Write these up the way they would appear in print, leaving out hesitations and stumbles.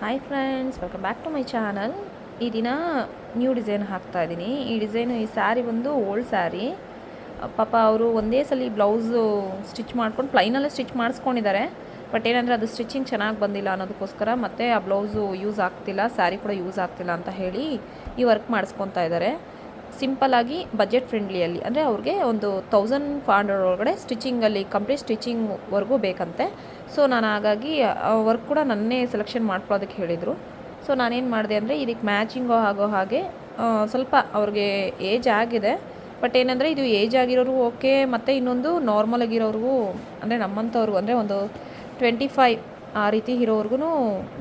Hi friends, welcome back to my channel. ಈ ದಿನ new design ಹಾಕ್ತಾ ಇದ್ದೀನಿ. ಈ ಸ್ಯಾರಿ ಬಂದು ಓಲ್ಡ್ ಸ್ಯಾರಿ. ಪಾಪ ಅವರು ಒಂದೇ ಸಲ ಬ್ಲೌಸು ಸ್ಟಿಚ್ ಮಾಡ್ಕೊಂಡು ಪ್ಲೈನಲ್ಲೇ ಸ್ಟಿಚ್ ಮಾಡಿಸ್ಕೊಂಡಿದ್ದಾರೆ. ಬಟ್ ಏನಂದರೆ ಅದು ಸ್ಟಿಚಿಂಗ್ ಚೆನ್ನಾಗಿ ಬಂದಿಲ್ಲ ಅನ್ನೋದಕ್ಕೋಸ್ಕರ ಮತ್ತೆ ಆ ಬ್ಲೌಸು ಯೂಸ್ ಆಗ್ತಿಲ್ಲ, ಸ್ಯಾರಿ ಕೂಡ ಯೂಸ್ ಆಗ್ತಿಲ್ಲ ಅಂತ ಹೇಳಿ ಈ ವರ್ಕ್ ಮಾಡಿಸ್ಕೊತಾ ಇದ್ದಾರೆ. ಸಿಂಪಲ್ಲಾಗಿ ಬಜೆಟ್ ಫ್ರೆಂಡ್ಲಿಯಲ್ಲಿ, ಅಂದರೆ ಅವ್ರಿಗೆ ಒಂದು 1500 ಒಳಗಡೆ ಸ್ಟಿಚಿಂಗಲ್ಲಿ ಕಂಪ್ಲೀಟ್ ಸ್ಟಿಚಿಂಗ್ವರೆಗೂ ಬೇಕಂತೆ. ಸೊ ನಾನು ಹಾಗಾಗಿ ವರ್ಕ್ ಕೂಡ ನನ್ನೇ ಸೆಲೆಕ್ಷನ್ ಮಾಡ್ಕೊಳ್ಳೋದಕ್ಕೆ ಹೇಳಿದರು. ಸೊ ನಾನೇನು ಮಾಡಿದೆ ಅಂದರೆ ಇದಕ್ಕೆ ಮ್ಯಾಚಿಂಗು ಆಗೋ ಹಾಗೆ ಸ್ವಲ್ಪ ಅವ್ರಿಗೆ ಏಜ್ ಆಗಿದೆ. ಬಟ್ ಏನಂದರೆ ಇದು ಏಜ್ ಆಗಿರೋರು ಓಕೆ, ಮತ್ತು ಇನ್ನೊಂದು ನಾರ್ಮಲ್ ಆಗಿರೋರಿಗೂ, ಅಂದರೆ ನಮ್ಮಂಥವ್ರಿಗೂ, ಅಂದರೆ ಒಂದು 25 ಆ ರೀತಿ ಇರೋರ್ಗು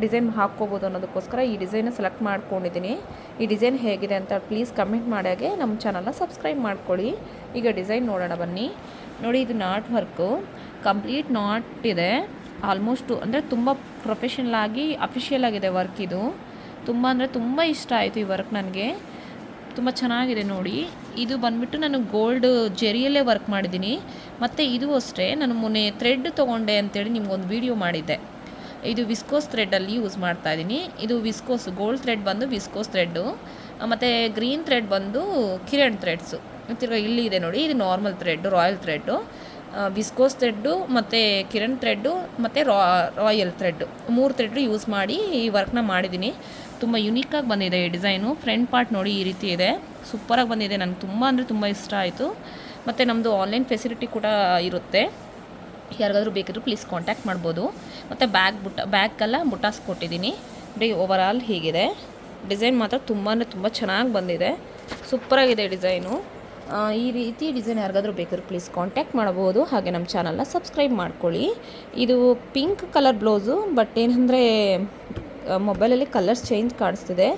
ಡಿಸೈನ್ ಹಾಕ್ಕೋಬೋದು ಅನ್ನೋದಕ್ಕೋಸ್ಕರ ಈ ಡಿಸೈನ ಸೆಲೆಕ್ಟ್ ಮಾಡ್ಕೊಂಡಿದ್ದೀನಿ. ಈ ಡಿಸೈನ್ ಹೇಗಿದೆ ಅಂತ ಪ್ಲೀಸ್ ಕಮೆಂಟ್ ಮಾಡಾಗೆ ನಮ್ಮ ಚಾನಲ್ನ ಸಬ್ಸ್ಕ್ರೈಬ್ ಮಾಡ್ಕೊಳ್ಳಿ. ಈಗ ಡಿಸೈನ್ ನೋಡೋಣ ಬನ್ನಿ. ನೋಡಿ, ಇದು ನಾಟ್ ವರ್ಕು, ಕಂಪ್ಲೀಟ್ ನಾಟ್ ಇದೆ ಆಲ್ಮೋಸ್ಟು. ಅಂದರೆ ತುಂಬ ಪ್ರೊಫೆಷನಲ್ ಆಗಿ ಅಫಿಷಿಯಲ್ ಆಗಿದೆ ವರ್ಕ್. ಇದು ತುಂಬ ಅಂದರೆ ತುಂಬ ಇಷ್ಟ ಆಯಿತು ಈ ವರ್ಕ್ ನನಗೆ. ತುಂಬ ಚೆನ್ನಾಗಿದೆ ನೋಡಿ. ಇದು ಬಂದುಬಿಟ್ಟು ನಾನು ಗೋಲ್ಡ್ ಜೆರಿಯಲ್ಲೇ ವರ್ಕ್ ಮಾಡಿದ್ದೀನಿ. ಮತ್ತು ಇದು ಅಷ್ಟೇ, ನಾನು ಮೊನ್ನೆ ಥ್ರೆಡ್ ತೊಗೊಂಡೆ ಅಂತೇಳಿ ನಿಮ್ಗೊಂದು ವೀಡಿಯೋ ಮಾಡಿದ್ದೆ. ಇದು ವಿಸ್ಕೋಸ್ ಥ್ರೆಡ್ಡಲ್ಲಿ ಯೂಸ್ ಮಾಡ್ತಾ ಇದ್ದೀನಿ. ಇದು ವಿಸ್ಕೋಸ್ ಗೋಲ್ಡ್ ಥ್ರೆಡ್ ಬಂದು ವಿಸ್ಕೋಸ್ ಥ್ರೆಡ್ಡು, ಮತ್ತು ಗ್ರೀನ್ ಥ್ರೆಡ್ ಬಂದು ಕಿರಣ್ ಥ್ರೆಡ್ಸು. ತಿರ್ಗಿ ಇಲ್ಲಿ ಇದೆ ನೋಡಿ, ಇದು normal thread, royal thread, viscose thread ಮತ್ತು ಕಿರಣ್ ಥ್ರೆಡ್ಡು ಮತ್ತು ರಾಯಲ್ ಥ್ರೆಡ್ಡು, 3 ಥ್ರೆಡ್ಡು ಯೂಸ್ ಮಾಡಿ ಈ ವರ್ಕ್ನ ಮಾಡಿದ್ದೀನಿ. ತುಂಬ ಯುನೀಕಾಗಿ ಬಂದಿದೆ ಈ ಡಿಸೈನು. ಫ್ರಂಟ್ ಪಾರ್ಟ್ ನೋಡಿ ಈ ರೀತಿ ಇದೆ, ಸೂಪರಾಗಿ ಬಂದಿದೆ. ನನಗೆ ತುಂಬ ಅಂದರೆ ತುಂಬ ಇಷ್ಟ ಆಯಿತು. ಮತ್ತು ನಮ್ಮದು ಆನ್ಲೈನ್ ಫೆಸಿಲಿಟಿ ಕೂಡ ಇರುತ್ತೆ, ಯಾರಿಗಾದ್ರೂ ಬೇಕಿದ್ರು ಪ್ಲೀಸ್ ಕಾಂಟ್ಯಾಕ್ಟ್ ಮಾಡ್ಬೋದು. ಮತ್ತು ಬ್ಯಾಗೆಲ್ಲ ಬುಟ್ಟಾಸ್ ಕೊಟ್ಟಿದ್ದೀನಿ. ನೋಡಿ, ಓವರಾಲ್ ಹೀಗಿದೆ. ಡಿಸೈನ್ ಮಾತ್ರ ತುಂಬ ಅಂದರೆ ತುಂಬ ಚೆನ್ನಾಗಿ ಬಂದಿದೆ, ಸೂಪರಾಗಿದೆ ಡಿಸೈನು. ಈ ರೀತಿ ಡಿಸೈನ್ ಯಾರಿಗಾದ್ರೂ ಬೇಕಾದ್ರೂ ಪ್ಲೀಸ್ ಕಾಂಟ್ಯಾಕ್ಟ್ ಮಾಡ್ಬೋದು. ಹಾಗೆ ನಮ್ಮ ಚಾನಲ್ನ ಸಬ್ಸ್ಕ್ರೈಬ್ ಮಾಡ್ಕೊಳ್ಳಿ. ಇದು ಪಿಂಕ್ ಕಲರ್ ಬ್ಲೌಸು, ಬಟ್ ಏನಂದರೆ ಮೊಬೈಲಲ್ಲಿ ಕಲರ್ಸ್ ಚೇಂಜ್ ಕಾಣಿಸ್ತಿದೆ.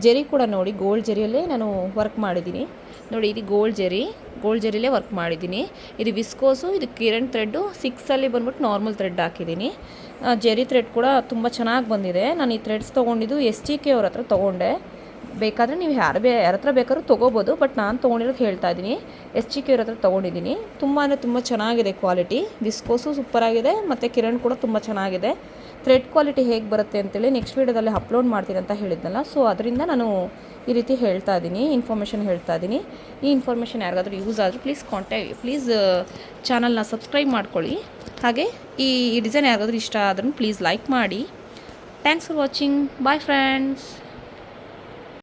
ಜೆರಿ ಕೂಡ ನೋಡಿ, ಗೋಲ್ಡ್ ಜೆರಿಯಲ್ಲೇ ನಾನು ವರ್ಕ್ ಮಾಡಿದ್ದೀನಿ. ನೋಡಿ, ಇದು ಗೋಲ್ಡ್ ಜೆರಿಲೇ ವರ್ಕ್ ಮಾಡಿದ್ದೀನಿ. ಇದು ವಿಸ್ಕೋಸು, ಇದು ಕಿರಣ್ ಥ್ರೆಡ್ಡು, 6ಅಲ್ಲಿ ಬಂದ್ಬಿಟ್ಟು ನಾರ್ಮಲ್ ಥ್ರೆಡ್ ಹಾಕಿದ್ದೀನಿ. ಜೆರಿ ಥ್ರೆಡ್ ಕೂಡ ತುಂಬ ಚೆನ್ನಾಗಿ ಬಂದಿದೆ. ನಾನು ಈ ಥ್ರೆಡ್ಸ್ ತೊಗೊಂಡಿದ್ದು STK ಅವ್ರ ಹತ್ರ ತೊಗೊಂಡೆ. ಬೇಕಾದರೆ ನೀವು ಯಾರ ಹತ್ರ ಬೇಕಾದ್ರೂ ತೊಗೋಬೋದು, ಬಟ್ ನಾನು ತೊಗೊಂಡಿರೋದು ಹೇಳ್ತಾ ಇದ್ದೀನಿ. STK ಅವ್ರ ಹತ್ರ ತೊಗೊಂಡಿದ್ದೀನಿ. ತುಂಬ ಅಂದರೆ ತುಂಬ ಚೆನ್ನಾಗಿದೆ ಕ್ವಾಲಿಟಿ. ವಿಸ್ಕೋಸು ಸೂಪರಾಗಿದೆ, ಮತ್ತು ಕಿರಣ್ ಕೂಡ ತುಂಬ ಚೆನ್ನಾಗಿದೆ. ಥ್ರೆಡ್ ಕ್ವಾಲಿಟಿ ಹೇಗೆ ಬರುತ್ತೆ ಅಂತೇಳಿ ನೆಕ್ಸ್ಟ್ ವೀಡಿಯೋದಲ್ಲಿ ಅಪ್ಲೋಡ್ ಮಾಡ್ತೀನಿ ಅಂತ ಹೇಳಿದ್ನಲ್ಲ. ಸೊ ಅದರಿಂದ ನಾನು ಈ ರೀತಿ ಹೇಳ್ತಾ ಇದ್ದೀನಿ, ಇನ್ಫಾರ್ಮೇಷನ್ ಹೇಳ್ತಾ ಇದ್ದೀನಿ. ಈ ಇನ್ಫಾರ್ಮೇಷನ್ ಯಾರಿಗಾದ್ರೂ ಯೂಸ್ ಆದರೂ ಪ್ಲೀಸ್ ಚಾನಲ್ನ ಸಬ್ಸ್ಕ್ರೈಬ್ ಮಾಡ್ಕೊಳ್ಳಿ. ಹಾಗೆ ಈ ಡಿಸೈನ್ ಯಾರಿಗಾದ್ರೂ ಇಷ್ಟ ಆದ್ರೂ ಪ್ಲೀಸ್ ಲೈಕ್ ಮಾಡಿ. Thanks for watching. Bye friends.